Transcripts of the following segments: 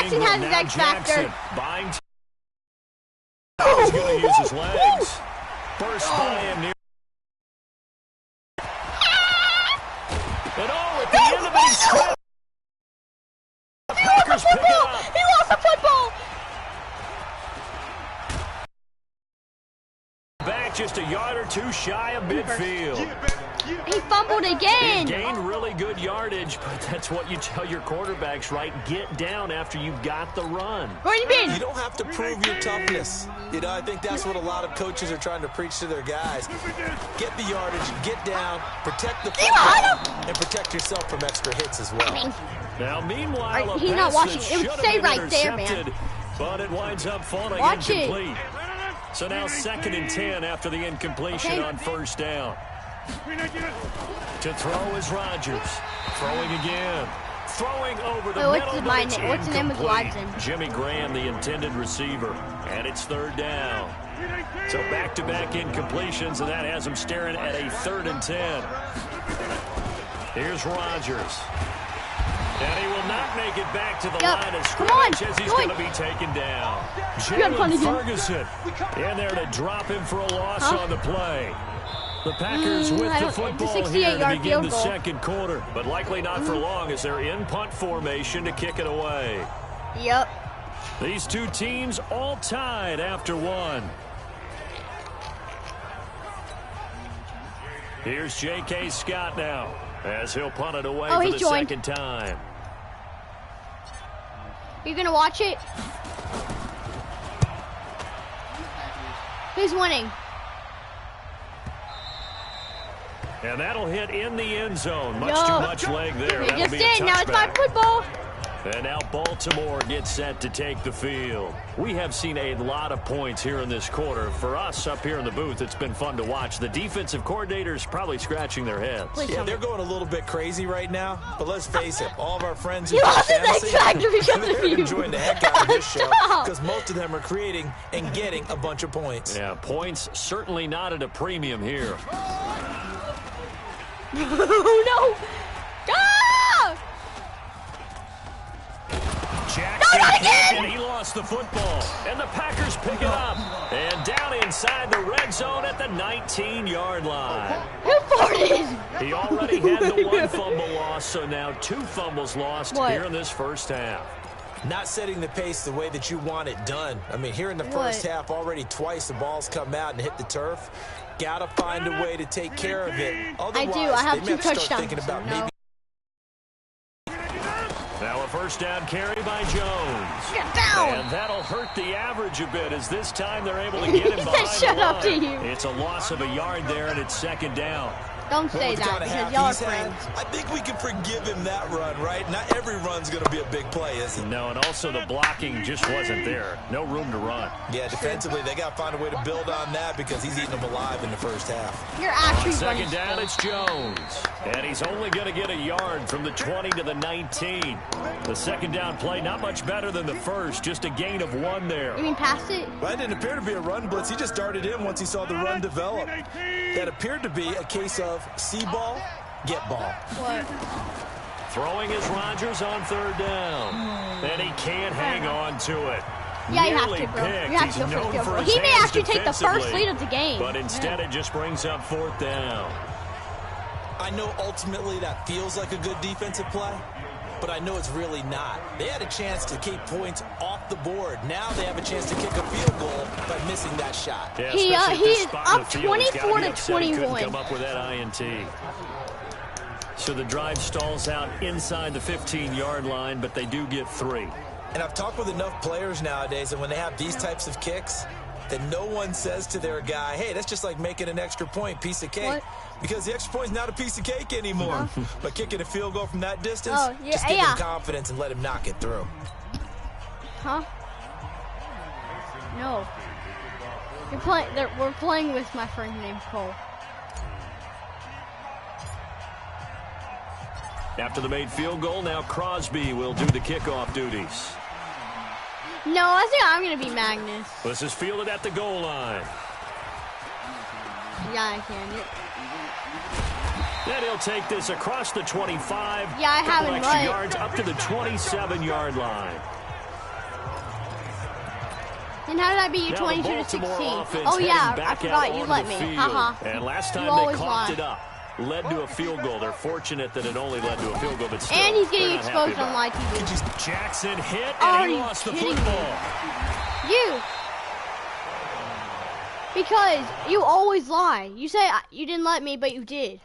Jackson has his X factor. He's going to use his legs. Burst by him near. And at the end of it, he's stripped. The Packers pick it up. He lost the football. Back just a yard or two shy of midfield. He fumbled again. He gained really good yardage, but that's what you tell your quarterbacks, right? Get down after you got the run. You don't have to prove your toughness. You know, I think that's what a lot of coaches are trying to preach to their guys. Get the yardage, get down, protect the football, and protect yourself from extra hits as well. Now, meanwhile, he's not watching. It would say right there, man. But it winds up falling incomplete. So now 2nd and 10 after the incompletion on first down. To throw is Rodgers. Throwing again. Throwing over the middle. What's the name of Watson? Jimmy Graham, the intended receiver. And it's 3rd down. So back-to-back incompletions, and that has him staring at a 3rd and 10. Here's Rodgers. And he will not make it back to the line of scrimmage as he's going to be taken down. Jalen Ferguson in there to drop him for a loss on the play. The Packers with the football here to begin the second quarter, but likely not for long as they're in punt formation to kick it away. Yep. These two teams all tied after one. Here's J.K. Scott now as he'll punt it away for the second time. You gonna watch it? Who's winning? And that'll hit in the end zone. Much too much leg there. They just did. Now it's my football. And now Baltimore gets set to take the field. We have seen a lot of points here in this quarter. For us up here in the booth, it's been fun to watch. The defensive coordinators probably scratching their heads. Yeah, they're going a little bit crazy right now. But let's face it, all of our friends who play fantasy, they're enjoying the heck out of this show because most of them are creating and getting a bunch of points. Yeah, points certainly not at a premium here. Oh, no. Ah! Jackson, not again! And he lost the football. And the Packers pick it up. And down inside the red zone at the 19-yard line. Who farted? He already had the one fumble loss, so now 2 fumbles lost here in this first half. Not setting the pace the way that you want it done. I mean, here in the first half, already twice the ball's come out and hit the turf. Got to find a way to take care of it. Otherwise, I have 2 touchdowns. Thinking about maybe. Now a first down carry by Jones. Get down. And that'll hurt the average a bit as this time they're able to get him behind Shut up to you. It's a loss of a yard there, and it's 2nd down. Don't say that because y'all are friends. I think we can forgive him that run, right? Not every run's going to be a big play, is it? No, and also the blocking just wasn't there. No room to run. Yeah, defensively, they got to find a way to build on that because he's eating them alive in the first half. You're actually running. 2nd down, it's Jones. And he's only going to get a yard from the 20 to the 19. The 2nd down play, not much better than the first, just a gain of 1 there. You mean pass it? Well, that didn't appear to be a run blitz. He just darted in once he saw the run develop. That appeared to be a case of see ball, get ball. What? Throwing is Rodgers on 3rd down. And he can't hang on to it. Yeah, you have to, bro. You have to go for the field goal. He may actually take the first lead of the game. But instead it just brings up 4th down. I know ultimately that feels like a good defensive play, but I know it's really not. They had a chance to keep points off the board. Now they have a chance to kick a field goal by missing that shot. Yeah, he is up 24 to 21. Come up with that INT. So the drive stalls out inside the 15-yard line, but they do get 3. And I've talked with enough players nowadays, and when they have these types of kicks, that no one says to their guy, hey, that's just like making an extra point, piece of cake. What? Because the extra point's not a piece of cake anymore. But kicking a field goal from that distance, just give him confidence and let him knock it through. Huh? No. We're playing with my friend named Cole. After the made field goal, now Crosby will do the kickoff duties. No, I think I'm going to be Magnus. This is fielded at the goal line. Yeah, I can. Then he'll take this across the 25. Yeah, I have it right. Yards up to the 27-yard line. Then how did I beat you 22-16? Oh yeah, I forgot you let me. Haha. And last time they coughed it up, led to a field goal. They're fortunate that it only led to a field goal, but still, and he's getting exposed on live TV. Jackson hit, and he lost the football. You. Because you always lie. You say you didn't let me, but you did.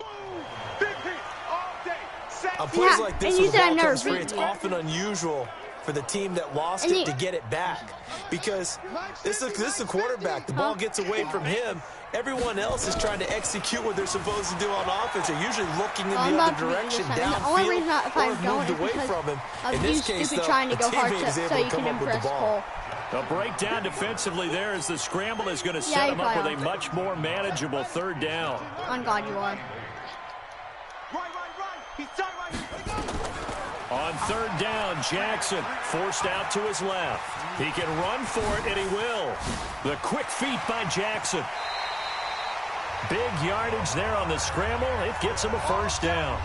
On plays like this, when the ball comes free, it's often unusual for the team that lost it to get it back. Because this is a quarterback. The ball gets away from him. Everyone else is trying to execute what they're supposed to do on offense. They're usually looking in the other direction, downfield, or moved away from him. In this case, though, trying to the go hard teammate is so able you to come can up with the impress ball. Cole. A breakdown defensively there as the scramble is going to set him up with a much more manageable third down. On God, you are. On third down, Jackson forced out to his left. He can run for it, and he will. The quick feet by Jackson. Big yardage there on the scramble. It gets him a first down.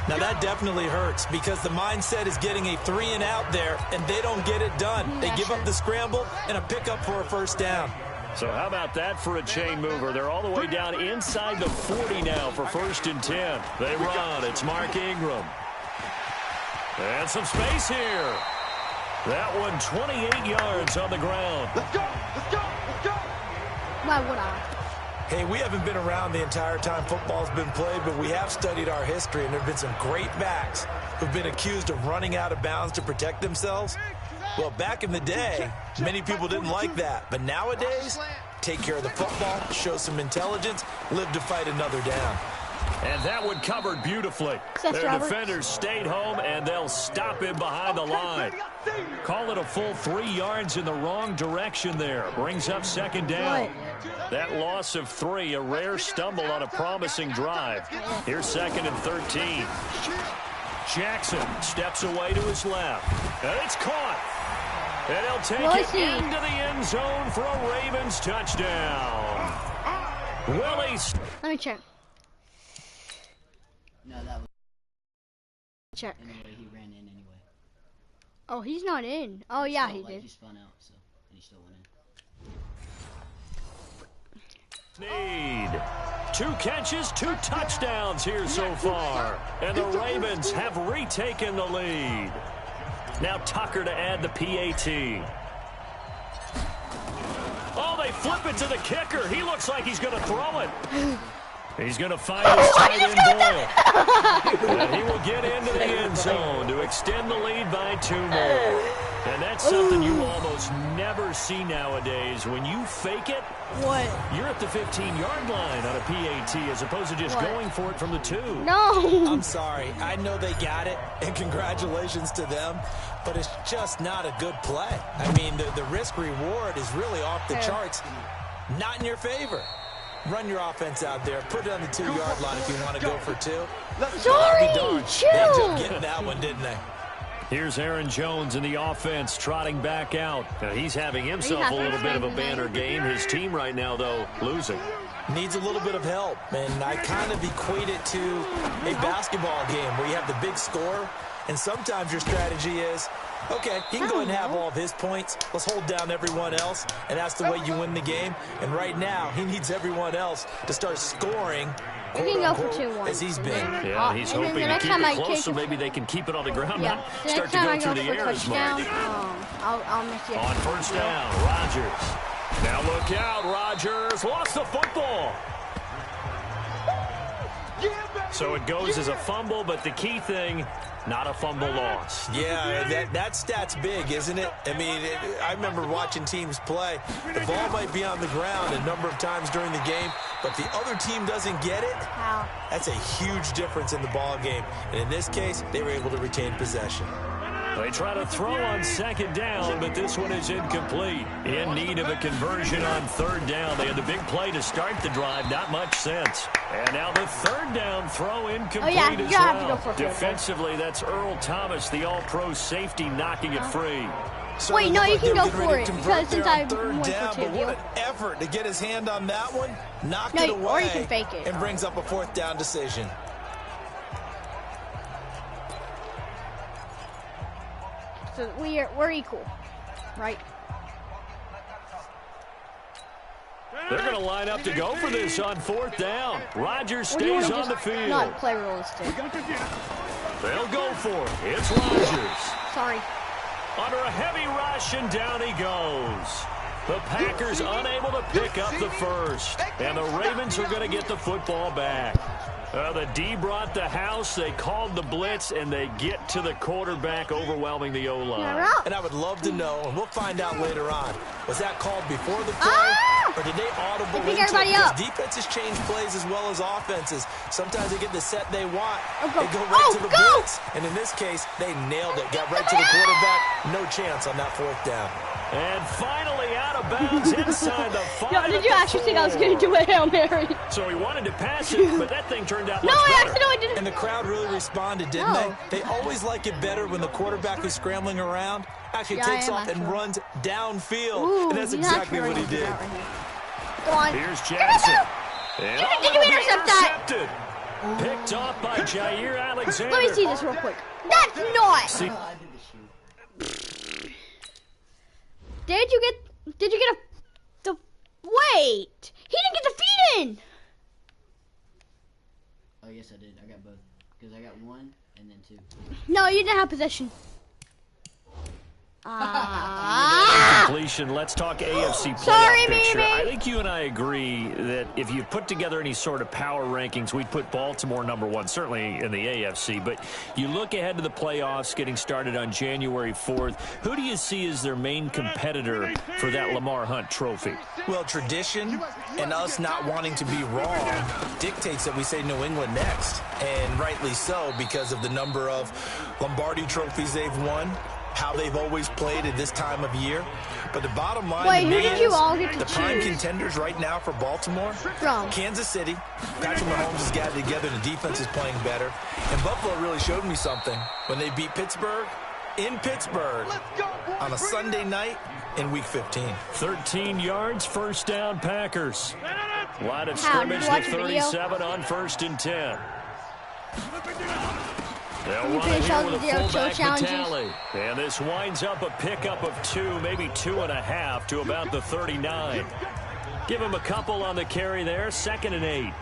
Now that definitely hurts because the mindset is getting a 3-and-out there, and they don't get it done. They give up the scramble and a pickup for a first down. So how about that for a chain mover? They're all the way down inside the 40 now for 1st and 10. They run. It's Mark Ingram. And some space here. That one 28 yards on the ground. Let's go. Let's go. Let's go. Why would I? Hey, we haven't been around the entire time football's been played, but we have studied our history, and there have been some great backs who've been accused of running out of bounds to protect themselves. Well, back in the day, many people didn't like that. But nowadays, take care of the football, show some intelligence, live to fight another down. And that one covered beautifully. Their defenders stayed home, and they'll stop him behind the line. Call it a full 3 yards in the wrong direction there. Brings up 2nd down. That loss of 3, a rare stumble on a promising drive. Here's 2nd and 13. Jackson steps away to his left. And it's caught. And he'll take it into the end zone for a Ravens touchdown. Willie. Let me check. No, that was check. Anyway, he ran in anyway. Oh, he's not in. Oh, yeah, he did. He spun out, so and he still went in. Need 2 catches, 2 touchdowns here so far. And the Ravens have retaken the lead. Now Tucker to add the PAT. Oh, they flip it to the kicker. He looks like he's going to throw it. He's going to find his tight end Boyle. And he will get into the end zone to extend the lead by 2 more. And that's something you almost never see nowadays. When you fake it, you're at the 15-yard line on a PAT as opposed to just going for it from the 2. No. I'm sorry. I know they got it, and congratulations to them, but it's just not a good play. I mean, the risk-reward is really off the charts, not in your favor. Run your offense out there. Put it on the 2-yard line if you want to go for 2. Sorry, chill. They ended up getting that one, didn't they? Here's Aaron Jones in the offense trotting back out. Now, he's having himself a little bit of a banner game. His team right now, though, losing. Needs a little bit of help, and I kind of equate it to a basketball game where you have the big score, and sometimes your strategy is, okay, he can go ahead and have all of his points. Let's hold down everyone else, and that's the way you win the game. And right now, he needs everyone else to start scoring, We can go for 2-1. as he's been. Yeah, he's hoping to keep it close so maybe they can keep it on the ground. Yeah. The Start next to time go I through go the for air as much. touchdown, I'll miss you. On 1st down, Rodgers. Now look out, Rodgers lost the football. So it goes as a fumble, but the key thing, not a fumble loss. Yeah, that stat's big, isn't it? I mean, I remember watching teams play. The ball might be on the ground a number of times during the game, but the other team doesn't get it. How? That's a huge difference in the ball game. And in this case, they were able to retain possession. They try to throw on 2nd down, but this one is incomplete. In need of a conversion on 3rd down. They had the big play to start the drive. Not much sense. And now the 3rd down throw incomplete as well. Defensively, that's Earl Thomas, the all-pro safety, knocking it free. So wait, no, you can go for it. Because since I went down, for 2. But what an effort to get his hand on that one. Knocked it away. Or you can fake it. And brings up a 4th down decision. So we're equal, right? They're going to line up to go for this on 4th down. Rodgers stays on the field. Not play realistic. They'll go for it. It's Rodgers. Sorry. Under a heavy rush, and down he goes. The Packers unable to pick up the first. And the Ravens are going to get the football back. The D brought the house. They called the blitz, and they get to the quarterback, overwhelming the O-line. And I would love to know, and we'll find out later on, was that called before the play, or did they audible into it? Because defenses change plays as well as offenses. Sometimes they get the set they want. They go right to the blitz. And in this case, they nailed it. Got right to the quarterback. No chance on that 4th down. And finally out of bounds inside the 5. Yo, did you actually think I was going to do a Hail Mary? So he wanted to pass it, but that thing turned out no, much better. I didn't. And the crowd really responded, didn't they? They always like it better when the quarterback who's scrambling around actually takes off and runs downfield. Ooh, and that's exactly what he did. Go on. Here's Jackson. Did you intercept that? Picked off by Jair Alexander. Let me see this real quick. That's not. See. Did you get the wait? He didn't get the feet in. Oh yes, I did. I got both because I got 1 and then 2. No, you didn't have possession. Completion. Let's talk AFC playoff Sorry, picture. Mimi. I think you and I agree that if you put together any sort of power rankings, we'd put Baltimore #1, certainly in the AFC. But you look ahead to the playoffs getting started on January 4th. Who do you see as their main competitor for that Lamar Hunt trophy? Well, tradition and us not wanting to be wrong dictates that we say New England next. And rightly so, because of the number of Lombardi trophies they've won, how they've always played at this time of year. But the bottom line wait, to who me did is you all get to the prime choose? contenders right now for Baltimore, From? Kansas City. Patrick Mahomes has gathered together and the defense is playing better. And Buffalo really showed me something when they beat Pittsburgh in Pittsburgh on a Sunday night in Week 15. 13 yards, 1st down, Packers. Line of scrimmage to 37 on 1st and 10. They'll run it here with a fullback Vitale. And this winds up a pickup of 2, maybe 2.5 to about the 39. Give him a couple on the carry there, 2nd and 8.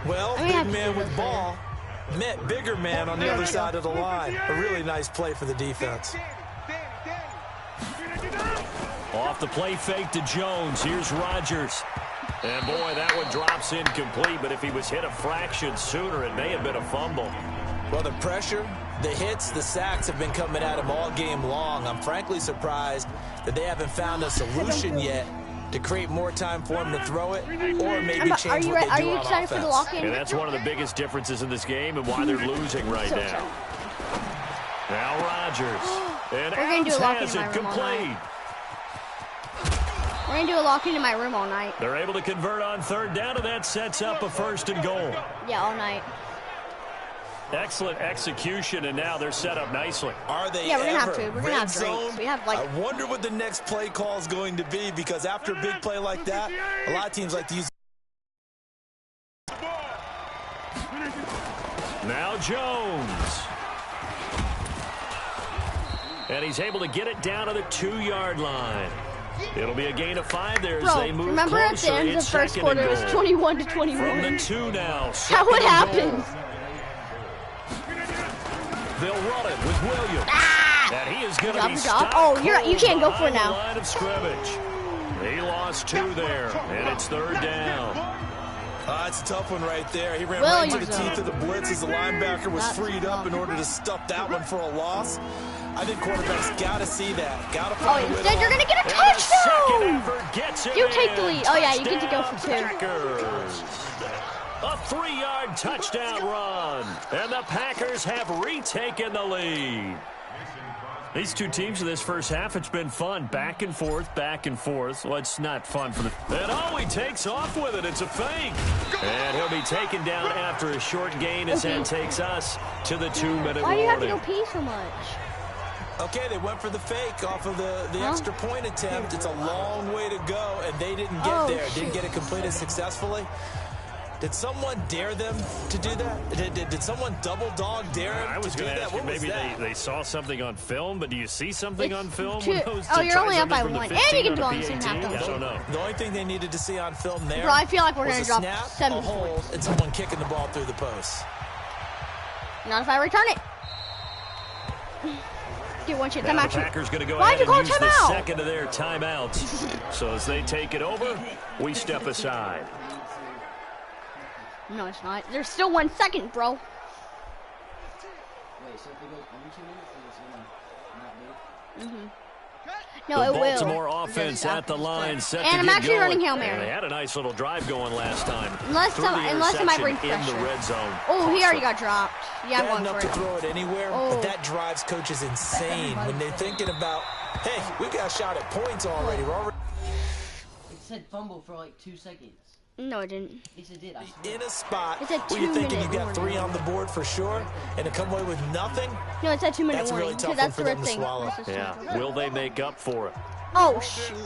Well, big man with ball met bigger man on the other side of the line. A really nice play for the defense. Off the play fake to Jones. Here's Rodgers. And boy, that one drops incomplete, but if he was hit a fraction sooner, it may have been a fumble. Well, the pressure, the hits, the sacks have been coming at him all game long. I'm frankly surprised that they haven't found a solution yet to create more time for him to throw it or maybe change what they do on offense. Are you excited for the lock-in? And that's one of the biggest differences in this game and why they're losing right now. Now Rodgers. And Adams has it complete. We're going to do a lock-in in my room all night. They're able to convert on 3rd down, and that sets up a 1st and goal. Yeah, all night. Excellent execution, and now they're set up nicely. Are they Yeah, we're going to have ever? to. We're going to have drinks. We have, like... I wonder what the next play call is going to be, because after a big play like that, a lot of teams like to use... Now Jones. And he's able to get it down to the 2-yard line. It'll be a gain of 5 there as they move remember closer. at the end of the first quarter, it was 21-21. From the 2 now. How would happen? They'll run it with Williams. And he is going to be stopped. Oh, you can't go for it now. Line of scrimmage. He lost 2 there, and it's 3rd down. That's a tough one right there. He ran right into the teeth of the blitz as the linebacker was freed up in order to stuff that one for a loss. I think quarterbacks got to see that. Got to find a way. Instead, you're going to get a touchdown. You take the lead. Oh, yeah, you get to go for 2. Packers. A 3-yard touchdown run. And the Packers have retaken the lead. These two teams in this first half, it's been fun. Back and forth, back and forth. Well, it's not fun for the... And oh, he takes off with it. It's a fake. And he'll be taken down after a short gain as that takes us to the 2-minute warning. Why do you have to go pee so much? Okay, they went for the fake off of the extra point attempt. It's a long way to go, and they didn't get there. Didn't get it completed successfully. Did someone dare them to do that? Did someone double dog dare them I was to do going to that? ask you, What was maybe that? they saw something on film, but do you see something on film? Oh, you're only up by 1. And you can go on the same half. I don't know. The only thing they needed to see on film there Bro, I feel like we're was going a to drop snap, 7 a hold, points. and someone kicking the ball through the post. Not if I return it. Get one shit. Now Timeout. the Packers going to go Why'd ahead you and call use the timeout? second of their timeouts. So as they take it over, we step aside. No, it's not. There's still 1 second, bro. Wait, so if it goes under 2 minutes, then it's gonna not do? No, The it will. Baltimore offense at the line, set And to I'm get actually going. running Hail And Mary. they had a nice little drive going last time. Unless Threw the somebody brings interception in pressure. the red zone. Oh, he Cost already them. got dropped. Yeah, I'm Bad going enough for to it. throw it anywhere, Oh. but that drives coaches insane when they're thinking about, hey, we got a shot at points already. We're already It said fumble for like 2 seconds. No, it didn't. Yes, it did. I swear. in a spot It's a where you're thinking you 2-minute got 3 warning. on the board for sure, and to come away with nothing, No, it's a 2-minute That's a warning. really tough Because that's one the for red them to thing. swallow. Yeah, will they make up for it? Oh, shoot.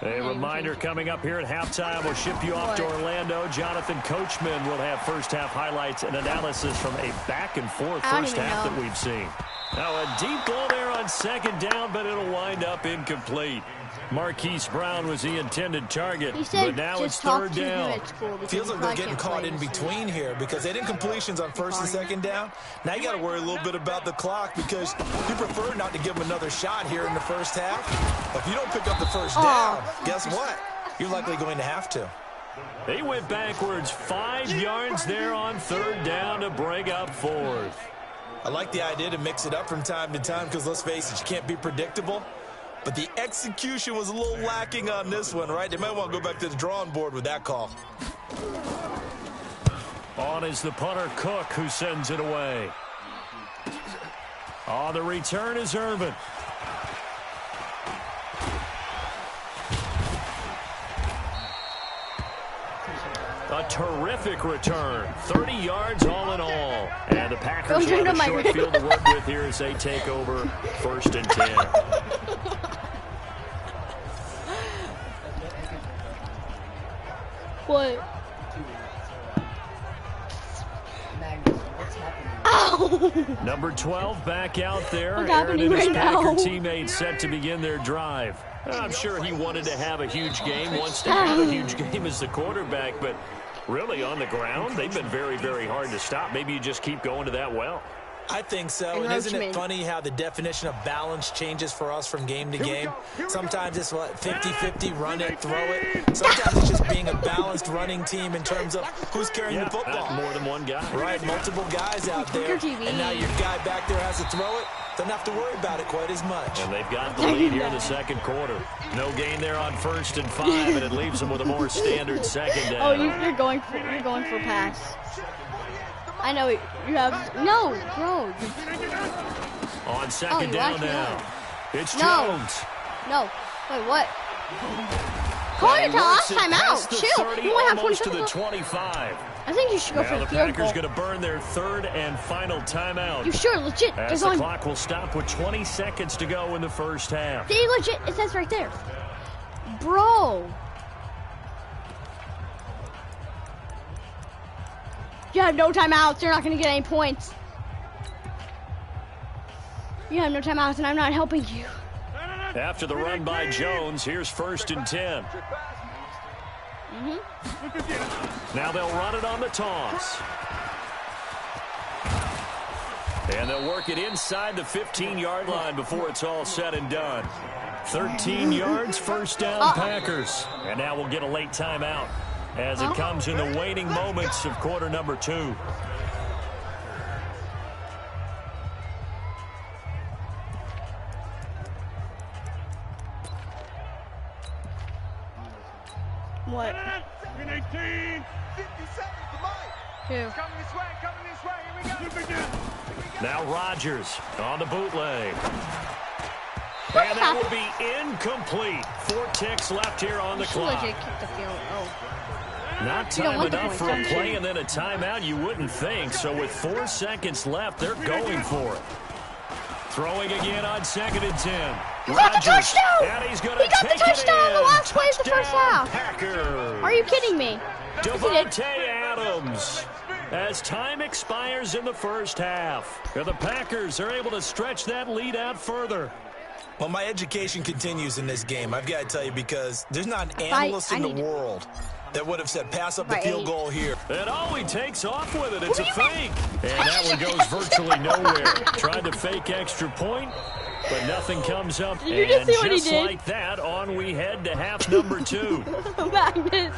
A reminder coming up here at halftime. We'll ship you off to What? Orlando. Jonathan Coachman will have first-half highlights and analysis from a back-and-forth I don't first even half know. that we've seen. Now a deep ball there on second down, but it'll wind up incomplete. Marquise Brown was the intended target, He said but now it's just talk third to him down. at school. because feels he like they're probably getting can't caught play in this season. between here because they didn't completions on first and second down. Now you got to worry a little bit about the clock because you prefer not to give them another shot here in the first half. If you don't pick up the first down, guess what? You're likely going to have to. They went backwards 5 yards there on third down to bring up fourth. I like the idea to mix it up from time to time because, let's face it, you can't be predictable. But the execution was a little lacking on this one, right? They might want to go back to the drawing board with that call. On is the punter, Cook, who sends it away. On the return is Irvin. A terrific return. 30 yards all in all. And the Packers will have a short field to work with here as they take over first and 10. What? Magnus, what's happening? Ow! Number 12 back out there. What's Aaron happening and his right Packer now? teammates set to begin their drive. I'm sure he wanted to have a huge game, wants to have a huge game as the quarterback, but really on the ground, they've been very, very hard to stop. Maybe you just keep going to that well. I think so. And isn't it funny how the definition of balance changes for us from game to game? Sometimes it's what, 50-50, run it, throw it. Sometimes it's just being a balanced running team in terms of who's carrying the football. More than one guy. Right, multiple guys out there. And now your guy back there has to throw it. Doesn't have to worry about it quite as much. And they've got the lead here in the second quarter. No gain there on first and 5, and it leaves them with a more standard second down. Oh, you're going for pass. I know you have no, bro. On second down now. It's No. Jones. No. Wait, what? Call your last time out. Chill. 30, You only have 20 almost to the seconds. 25. I think you should go Now for the the field Packers goal. going to burn their third and final timeout. You sure? Legit. As There's the only. clock will stop with 20 seconds to go in the first half. See, legit. It says right there. Bro. You have no timeouts. You're not going to get any points. You have no timeouts, and I'm not helping you. After the run by Jones, here's first and 10. Now they'll run it on the toss. And they'll work it inside the 15-yard line before it's all said and done. 13 yards, first down, Packers. And now we'll get a late timeout as it comes in the waning moments of quarter number 2. What? 18, 57, Who? coming this way, here we go. Now Rodgers on the bootleg. And that will be incomplete. 4 ticks left here on the Should clock. legit kick the field. Oh. Not You don't time want the enough for points, a don't play you? and then a timeout, you wouldn't think. So with 4 seconds left, they're going for it. Throwing again on second and 10. He got the touchdown! And he's going to He got take the touchdown it in in. the last play of the first Touchdown, half. Packers. Are you kidding me? Devontae Adams. As time expires in the first half, the Packers are able to stretch that lead out further. Well, my education continues in this game, I've got to tell you, because there's not an analyst in the world that would have said pass up the field goal here. And he takes off with it. It's a fake. And that one goes virtually nowhere. Tried to fake extra point, but nothing comes up. Did you just see what he did? Like that, on we head to half number 2. Magnus.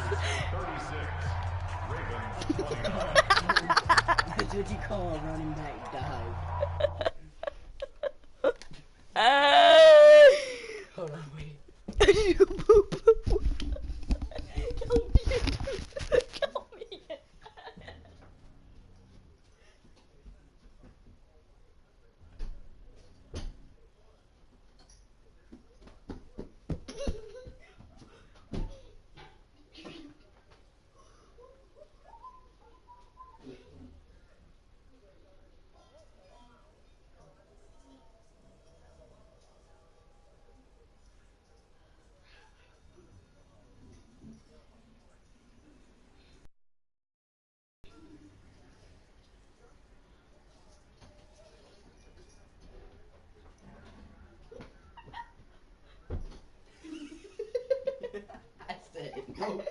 That's what you call a running back dive. Hold on, wait. Tell me. I said no.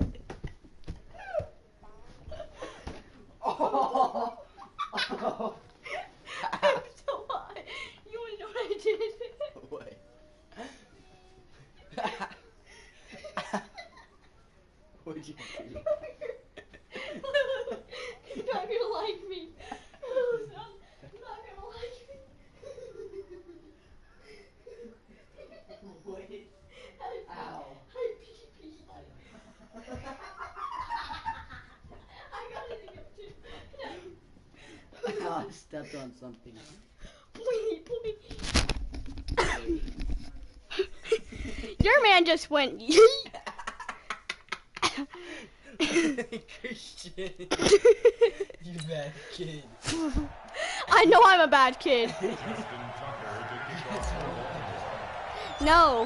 So what? You wanna know what I did? What? What'd you do? You're not gonna like me. You're not gonna like me. What? Ow. I pee-pee. I gotta think of two. Ow, I stepped on something. Please. Your man just went. Christian. You bad kid. I know I'm a bad kid. No.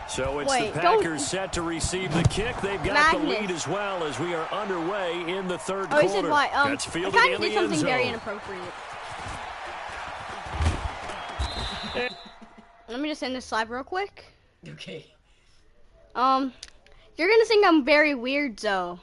So it's Wait, the Packers set to receive the kick. They've got the Magnus. lead as well as we are underway in the third Oh, he quarter. said why? That's I fielded kind in of the did end something very zone. inappropriate. Let me just end this live real quick. Okay. You're gonna think I'm very weird, though.